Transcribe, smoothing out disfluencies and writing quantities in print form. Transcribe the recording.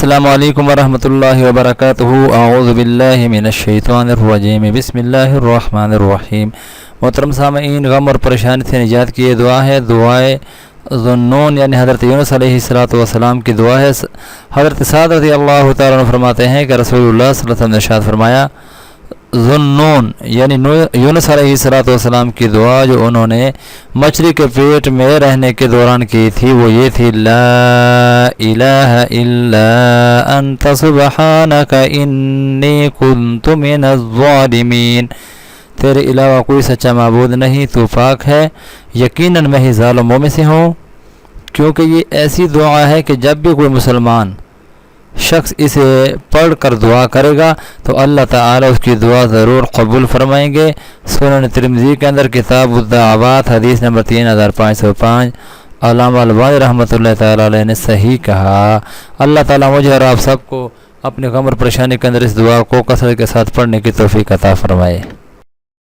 السلام علیکم ورحمۃ اللہ وبرکاتہ۔ اعوذ باللہ من الشیطان الرجیم، بسم اللہ الرحمن الرحیم۔ محترم سامعین، غم اور پریشانی سے نجات کی یہ دعا ہے، دعائے ذوالنون یعنی حضرت یونس علیہ السلام کی دعا ہے۔ حضرت سعد رضی اللہ تعالیٰ عنہ فرماتے ہیں کہ رسول اللہ صلی اللہ علیہ وسلم نے ارشاد فرمایا، ذوالنون یعنی یونس علیہ السلام کی دعا جو انہوں نے مچھلی کے پیٹ میں رہنے کے دوران کی تھی وہ یہ تھی، لا الہ الا انت سبحانک انی کنت من الظالمین، تیرے علاوہ کوئی سچا معبود نہیں، تو پاک ہے، یقیناً میں ہی ظالموں میں سے ہوں۔ کیونکہ یہ ایسی دعا ہے کہ جب بھی کوئی مسلمان شخص اسے پڑھ کر دعا کرے گا تو اللہ تعالیٰ اس کی دعا ضرور قبول فرمائیں گے۔ سنن ترمذی کے اندر کتاب الدعوات حدیث نمبر 3505 علامہ البانی رحمۃ اللہ تعالیٰ علیہ نے صحیح کہا۔ اللہ تعالیٰ مجھے اور آپ سب کو اپنے غم اور پریشانی کے اندر اس دعا کو کثرت کے ساتھ پڑھنے کی توفیق عطا فرمائے۔